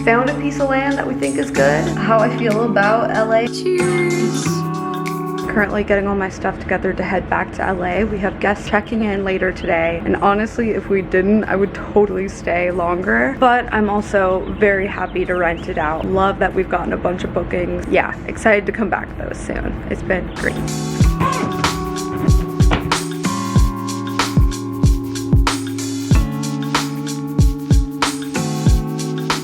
found a piece of land that we think is good. How I feel about LA. Cheers. Currently getting all my stuff together to head back to LA. We have guests checking in later today, and honestly, if we didn't, I would totally stay longer, but I'm also very happy to rent it out. Love that we've gotten a bunch of bookings. Yeah, excited to come back though soon. It's been great.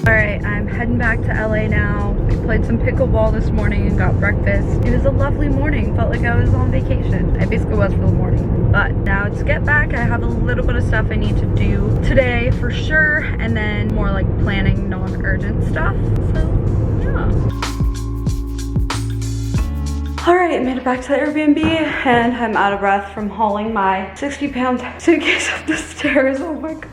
Alright, I'm heading back to LA now. We played some pickleball this morning and got breakfast. It was a lovely morning. Felt like I was on vacation. I basically was for the morning. But now to get back, I have a little bit of stuff I need to do today for sure. And then more like planning non-urgent stuff. So, yeah. Alright, I made it back to the Airbnb and I'm out of breath from hauling my 60-pound suitcase up the stairs. Oh my gosh.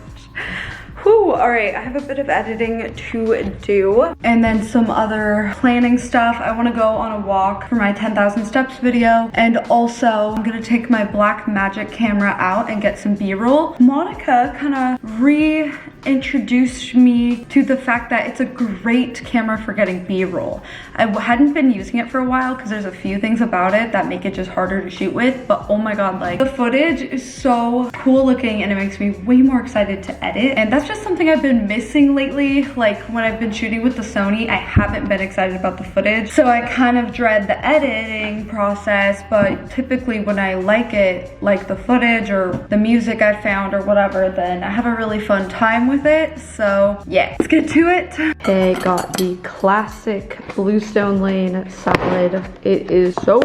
Whew, all right, I have a bit of editing to do and then some other planning stuff. I want to go on a walk for my 10,000 steps video, and also I'm gonna take my black magic camera out and get some B-roll. Monica kind of reintroduced me to the fact that it's a great camera for getting B-roll. I hadn't been using it for a while because there's a few things about it that make it just harder to shoot with, but oh my god, like the footage is so cool looking and it makes me way more excited to edit, and that's just something I've been missing lately. Like when I've been shooting with the Sony, I haven't been excited about the footage, so I kind of dread the editing process, but typically when I like it, like the footage or the music I found or whatever, then I have a really fun time with it. So yeah, let's get to it. I got the classic Bluestone Lane salad. It is so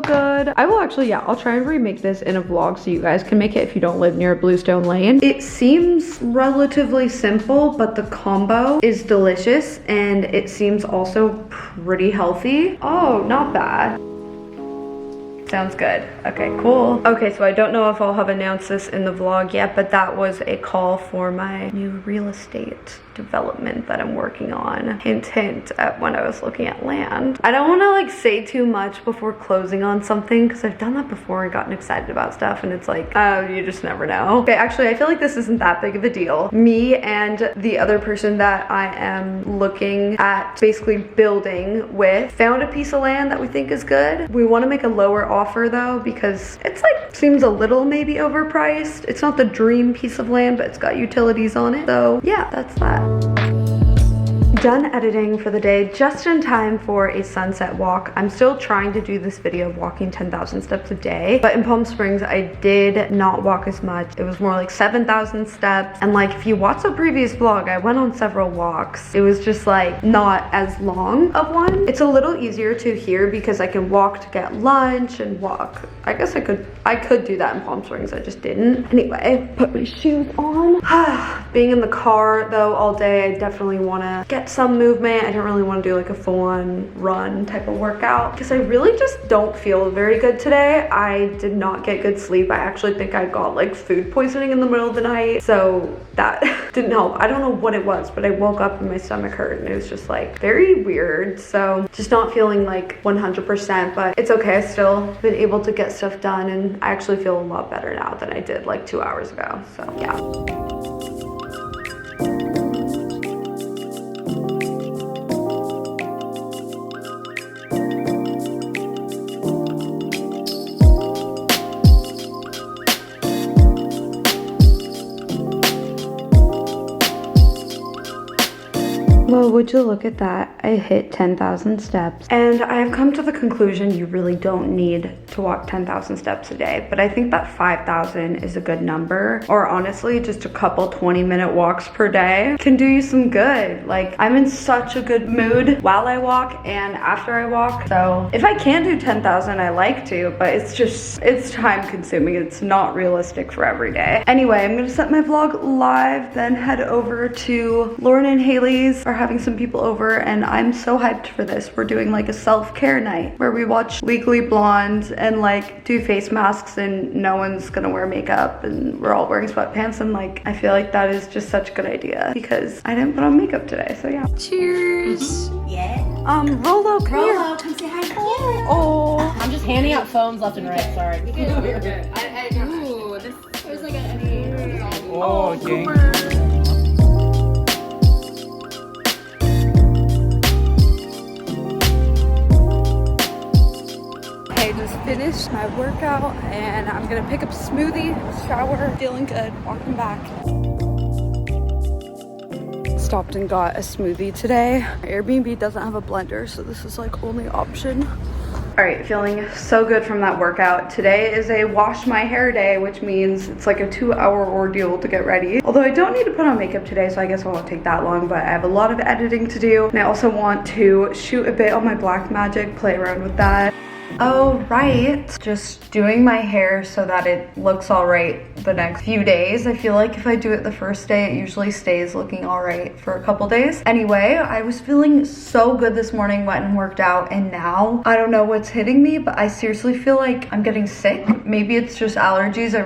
good. I will actually, yeah, I'll try and remake this in a vlog so you guys can make it if you don't live near Bluestone Lane. It seems relatively simple, but the combo is delicious and it seems also pretty healthy. Oh, not bad. Sounds good. Okay, cool. Okay, so I don't know if I'll have announced this in the vlog yet, but that was a call for my new real estate development that I'm working on. Hint, hint at when I was looking at land. I don't want to like say too much before closing on something because I've done that before and gotten excited about stuff and it's like, oh, you just never know. Okay, actually, I feel like this isn't that big of a deal. Me and the other person that I am looking at basically building with found a piece of land that we think is good. We want to make a lower offer though because it's like seems a little maybe overpriced. It's not the dream piece of land, but it's got utilities on it. So yeah, that's that. Done editing for the day, just in time for a sunset walk. I'm still trying to do this video of walking 10,000 steps a day, but in Palm Springs, I did not walk as much. It was more like 7,000 steps. And like, if you watch the previous vlog, I went on several walks. It was just like not as long of one. It's a little easier to here because I can walk to get lunch and walk. I guess I could do that in Palm Springs, I just didn't. Anyway, put my shoes on. Being in the car though all day, I definitely wanna get some movement. I didn't really want to do like a full-on run type of workout because I really just don't feel very good today. I did not get good sleep. I actually think I got like food poisoning in the middle of the night, so that didn't help. I don't know what it was, but I woke up and my stomach hurt and it was just like very weird. So just not feeling like 100%, but it's okay. I still been able to get stuff done and I actually feel a lot better now than I did like 2 hours ago. So yeah. Well, would you look at that? I hit 10,000 steps. And I have come to the conclusion you really don't need to walk 10,000 steps a day, but I think that 5,000 is a good number. Or honestly, just a couple 20-minute walks per day can do you some good. Like, I'm in such a good mood while I walk and after I walk. So if I can do 10,000, I like to, but it's time consuming. It's not realistic for every day. Anyway, I'm gonna set my vlog live, then head over to Lauren and Haley's, are having some people over, and I'm so hyped for this. We're doing like a self-care night where we watch Legally Blonde and like do face masks and no one's gonna wear makeup and we're all wearing sweatpants, and like I feel like that is just such a good idea because I didn't put on makeup today. So yeah. Cheers. Yeah. Rolo, come here. Rolo, come say hi. Oh. I'm just handing out phones left and right, sorry. Ooh, this was like an Oh, Cooper. to my workout and I'm gonna pick up a smoothie, shower, feeling good, walking back. Stopped and got a smoothie today. Airbnb doesn't have a blender, so this is like only option. All right, feeling so good from that workout. Today is a wash my hair day, which means it's like a 2-hour ordeal to get ready. Although I don't need to put on makeup today, so I guess it won't take that long, but I have a lot of editing to do. And I also want to shoot a bit on my Blackmagic, play around with that. Oh, right. Just doing my hair so that it looks all right the next few days. I feel like if I do it the first day, it usually stays looking all right for a couple days. Anyway, I was feeling so good this morning, went and worked out, and now I don't know what's hitting me, but I seriously feel like I'm getting sick. Maybe it's just allergies. I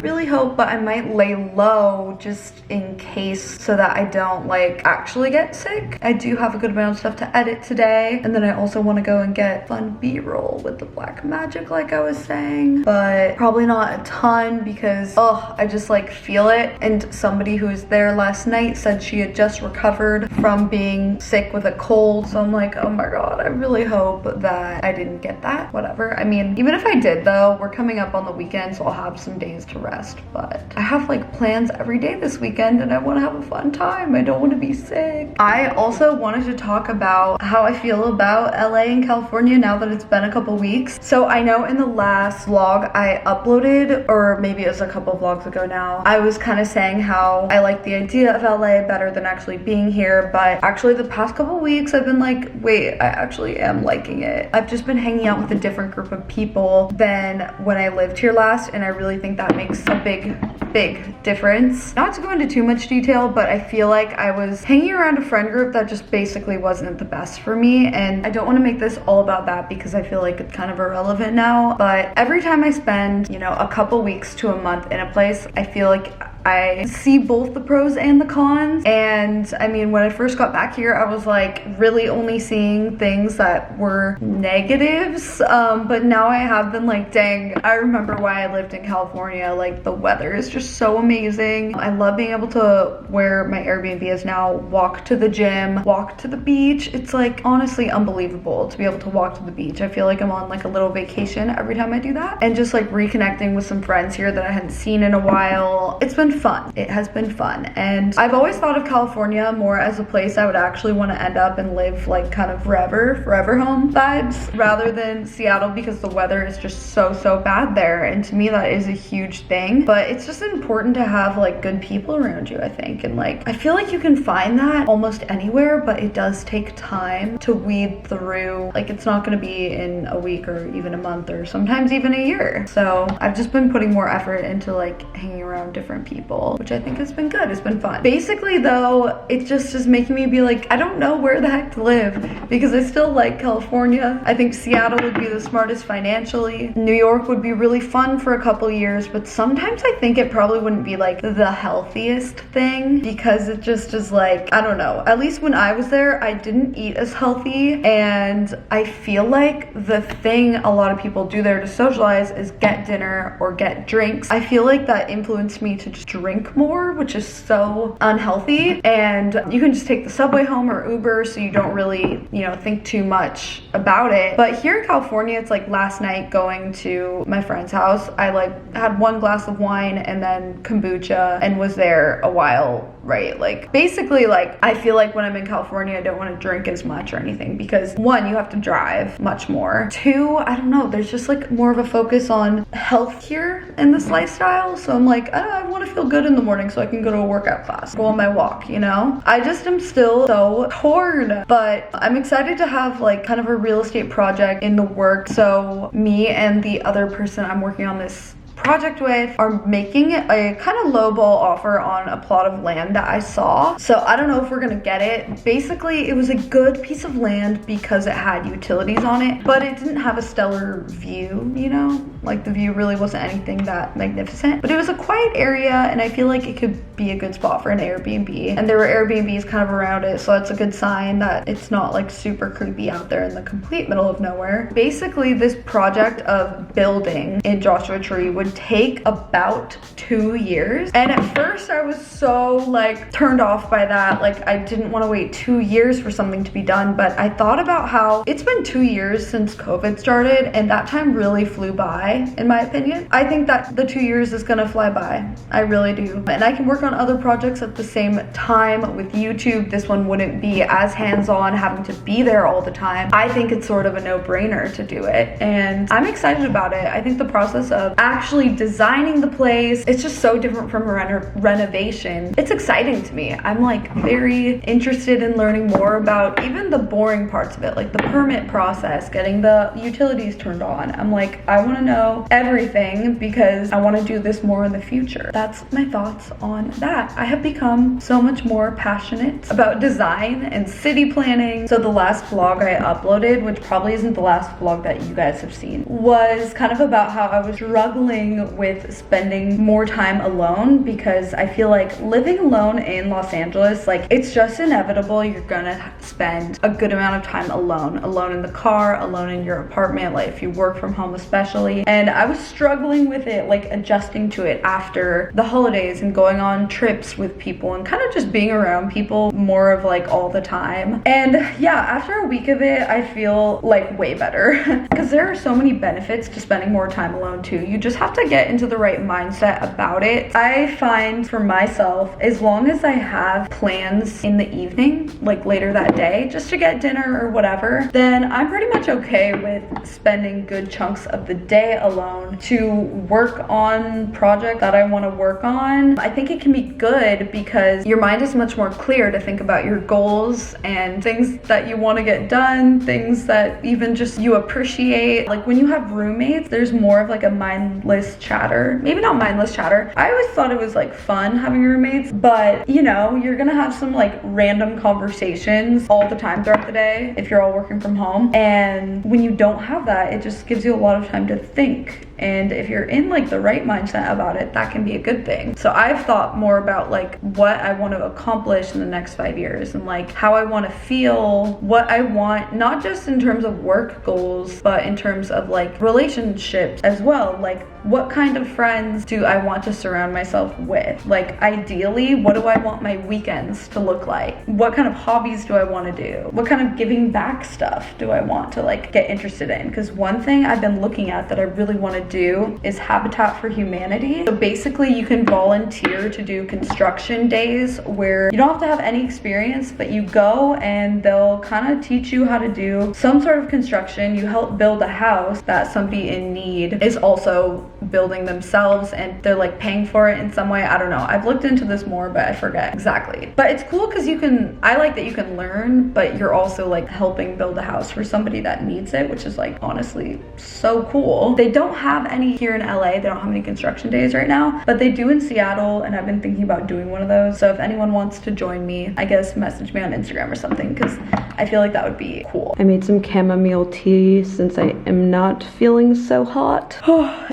really hope, but I might lay low just in case so that I don't like actually get sick. I do have a good amount of stuff to edit today, and then I also want to go and get fun B-roll with the Blackmagic like I was saying, but probably not a ton because I just like feel it. And somebody who was there last night said she had just recovered from being sick with a cold, so I'm like, oh my god, I really hope that I didn't get that. Whatever, I mean, even if I did though, we're coming up on the weekend, so I'll have some days to rest, but I have like plans every day this weekend and I want to have a fun time. I don't want to be sick. I also wanted to talk about how I feel about LA and California now that it's been a couple weeks. So I know in the last vlog I uploaded, or maybe it was a couple vlogs ago now, I was kind of saying how I like the idea of LA better than actually being here, but actually the past couple weeks I've been like, wait, I actually am liking it. I've just been hanging out with a different group of people than when I lived here last, and I really think that makes a big difference. Not to go into too much detail, but I feel like I was hanging around a friend group that just basically wasn't the best for me, and I don't want to make this all about that because I feel like it's kind of irrelevant now, but every time I spend, you know, a couple weeks to a month in a place, I feel like I see both the pros and the cons. And I mean, when I first got back here, I was like really only seeing things that were negatives, but now I have been like, dang, I remember why I lived in California. Like, the weather is just so amazing. I love being able to, where my Airbnb is now, walk to the gym, walk to the beach. It's like honestly unbelievable to be able to walk to the beach. I feel like I'm on like a little vacation every time I do that, and just like reconnecting with some friends here that I hadn't seen in a while. It's been fun. It has been fun, and I've always thought of California more as a place I would actually want to end up and live like kind of forever home vibes, rather than Seattle, because the weather is just so bad there, and to me that is a huge thing. But it's just important to have like good people around you, I think, and like I feel like you can find that almost anywhere, but it does take time to weed through. Like, it's not going to be in a week or even a month or sometimes even a year. So I've just been putting more effort into like hanging around different people, which I think has been good. It's been fun. Basically though, it just is making me be like, I don't know where the heck to live, because I still like California. I think Seattle would be the smartest financially. New York would be really fun for a couple years, but sometimes I think it probably wouldn't be like the healthiest thing, because it just is like, I don't know. At least when I was there, I didn't eat as healthy, and I feel like the thing a lot of people do there to socialize is get dinner or get drinks. I feel like that influenced me to just drink more, which is so unhealthy. And you can just take the subway home or Uber, so you don't really, you know, think too much about it. But here in California, it's like last night going to my friend's house, I like had one glass of wine and then kombucha and was there a while, right? Like basically, like I feel like when I'm in California, I don't want to drink as much or anything, because one, you have to drive much more. Two, I don't know, there's just like more of a focus on health here in this lifestyle. So I'm like, I want to feel good in the morning so I can go to a workout class, go on my walk, you know? I just am still so torn, but I'm excited to have like kind of a real estate project in the work. So me and the other person I'm working on this project with are making a kind of lowball offer on a plot of land that I saw. So I don't know if we're gonna get it. Basically, it was a good piece of land because it had utilities on it, but it didn't have a stellar view, you know? Like the view really wasn't anything that magnificent, but it was a quiet area, and I feel like it could be a good spot for an Airbnb. And there were Airbnbs kind of around it, so that's a good sign that it's not like super creepy out there in the complete middle of nowhere. Basically, this project of building in Joshua Tree would take about 2 years. And at first I was so like turned off by that. Like I didn't want to wait 2 years for something to be done, but I thought about how it's been 2 years since COVID started and that time really flew by, in my opinion. I think that the 2 years is gonna fly by. I really do. And I can work on other projects at the same time with YouTube. This one wouldn't be as hands-on, having to be there all the time. I think it's sort of a no-brainer to do it, and I'm excited about it. I think the process of actually designing the place, it's just so different from a renovation. It's exciting to me. I'm like very interested in learning more about even the boring parts of it, like the permit process, getting the utilities turned on. I'm like, I want to know everything because I want to do this more in the future. That's my thoughts on that. I have become so much more passionate about design and city planning. So the last vlog I uploaded, which probably isn't the last vlog that you guys have seen, was kind of about how I was struggling with spending more time alone, because I feel like living alone in Los Angeles, like it's just inevitable. You're gonna spend a good amount of time alone in the car, alone in your apartment, like if you work from home especially. And I was struggling with it, like adjusting to it after the holidays and going on trips with people and kind of just being around people more of like all the time. And yeah, after a week of it, I feel like way better because there are so many benefits to spending more time alone too. You just have to get into the right mindset about it. I find for myself, as long as I have plans in the evening, like later that day, just to get dinner or whatever, then I'm pretty much okay with spending good chunks of the day alone to work on projects that I want to work on. I think it can be good because your mind is much more clear to think about your goals and things that you want to get done, things that even just you appreciate. Like when you have roommates, there's more of like a mindless chatter. Maybe not mindless chatter. I always thought it was like fun having roommates, but you know, you're gonna have some like random conversations all the time throughout the day if you're all working from home. And when you don't have that, it just gives you a lot of time to think. And if you're in like the right mindset about it, that can be a good thing. So I've thought more about like what I want to accomplish in the next 5 years and like how I want to feel, what I want, not just in terms of work goals, but in terms of like relationships as well. Like what kind of friends do I want to surround myself with? Like ideally, what do I want my weekends to look like? What kind of hobbies do I want to do? What kind of giving back stuff do I want to like get interested in? Because one thing I've been looking at that I really want to do is Habitat for Humanity. So basically you can volunteer to do construction days where you don't have to have any experience, but you go and they'll kind of teach you how to do some sort of construction. You help build a house that somebody in need is also building themselves, and they're like paying for it in some way. I don't know. I've looked into this more, but I forget exactly. But it's cool because you can, I like that you can learn, but you're also like helping build a house for somebody that needs it, which is like honestly so cool. They don't have any here in LA. They don't have any construction days right now, but they do in Seattle, and I've been thinking about doing one of those. So if anyone wants to join me, I guess message me on Instagram or something, because I feel like that would be cool. I made some chamomile tea since I am not feeling so hot.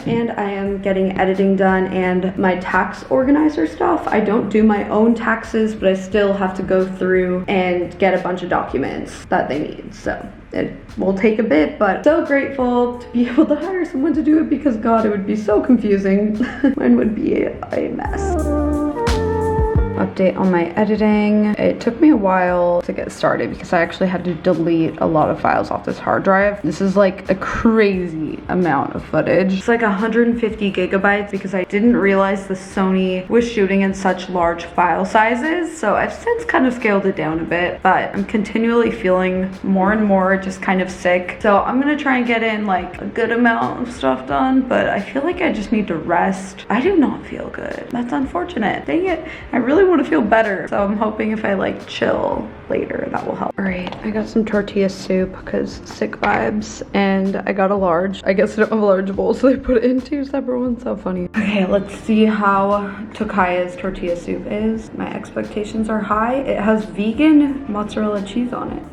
And I am getting editing done and my tax organizer stuff. I don't do my own taxes, but I still have to go through and get a bunch of documents that they need. So it will take a bit, but so grateful to be able to hire someone to do it, because God, it would be so confusing. Mine would be a mess. Update on my editing. It took me a while to get started because I actually had to delete a lot of files off this hard drive. This is like a crazy amount of footage. It's like 150 gigabytes because I didn't realize the Sony was shooting in such large file sizes. So I've since kind of scaled it down a bit, but I'm continually feeling more and more just kind of sick. So I'm gonna try and get in like a good amount of stuff done, but I feel like I just need to rest. I do not feel good. That's unfortunate. Dang it. I really want to feel better, so I'm hoping if I like chill later that will help. All right, I got some tortilla soup because sick vibes, and I got a large. I guess I don't have a large bowl, so they put it in 2 separate ones. So funny. Okay, let's see how Tokaya's tortilla soup is. My expectations are high. It has vegan mozzarella cheese on it.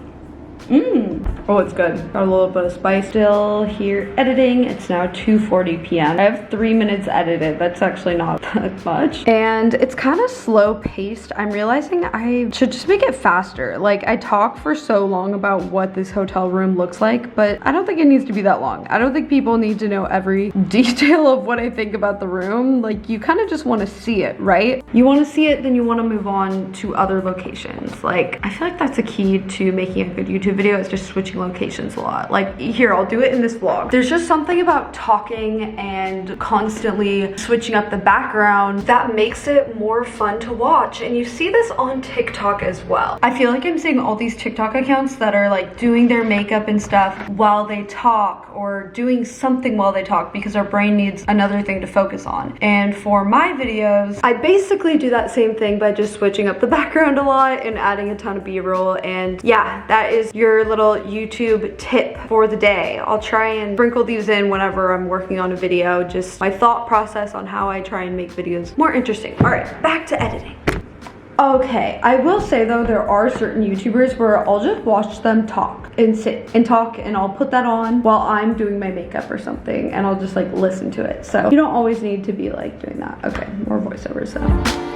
Oh, it's good. Got a little bit of spice. Still here editing. It's now 2:40 p.m. I have 3 minutes edited. That's actually not that much. And it's kind of slow paced. I'm realizing I should just make it faster. Like, I talk for so long about what this hotel room looks like, but I don't think it needs to be that long. I don't think people need to know every detail of what I think about the room. Like, you kind of just want to see it, right? You want to see it, then you want to move on to other locations. Like, I feel like that's a key to making a good YouTube video, is just switching locations a lot. Like, here, I'll do it in this vlog. There's just something about talking and constantly switching up the background that makes it more fun to watch. And you see this on TikTok as well. I feel like I'm seeing all these TikTok accounts that are like doing their makeup and stuff while they talk, or doing something while they talk, because our brain needs another thing to focus on. And for my videos, I basically do that same thing by just switching up the background a lot and adding a ton of B-roll. And yeah, that is your little YouTube tip for the day. I'll try and sprinkle these in whenever I'm working on a video, just my thought process on how I try and make videos more interesting. All right, back to editing. Okay, I will say though, there are certain YouTubers where I'll just watch them talk and sit and talk, and I'll put that on while I'm doing my makeup or something, and I'll just like listen to it. So you don't always need to be like doing that. Okay, more voiceovers though.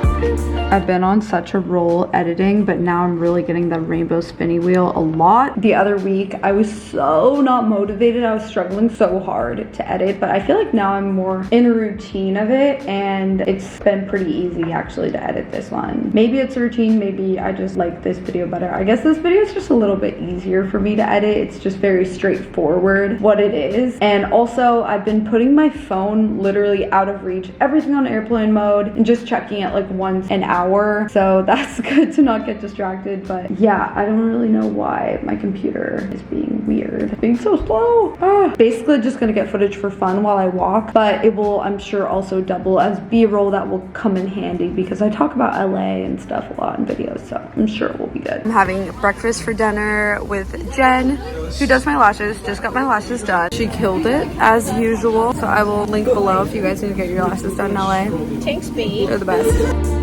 I've been on such a roll editing, but now I'm really getting the rainbow spinny wheel a lot. The other week, I was so not motivated. I was struggling so hard to edit, but I feel like now I'm more in a routine of it, and it's been pretty easy actually to edit this one. Maybe it's a routine, maybe I just like this video better. I guess this video is just a little bit easier for me to edit. It's just very straightforward what it is. And also, I've been putting my phone literally out of reach, everything on airplane mode, and just checking it like once an hour. So that's good to not get distracted. But yeah, I don't really know why my computer is being weird, being so slow. Basically just gonna get footage for fun while I walk, but it will, I'm sure, also double as B-roll that will come in handy, because I talk about LA and stuff a lot in videos, so I'm sure it will be good. I'm having breakfast for dinner with Jen, who does my lashes. Just got my lashes done. She killed it as usual, so I will link below if you guys need to get your lashes done in LA. Thanks, B. They're the best.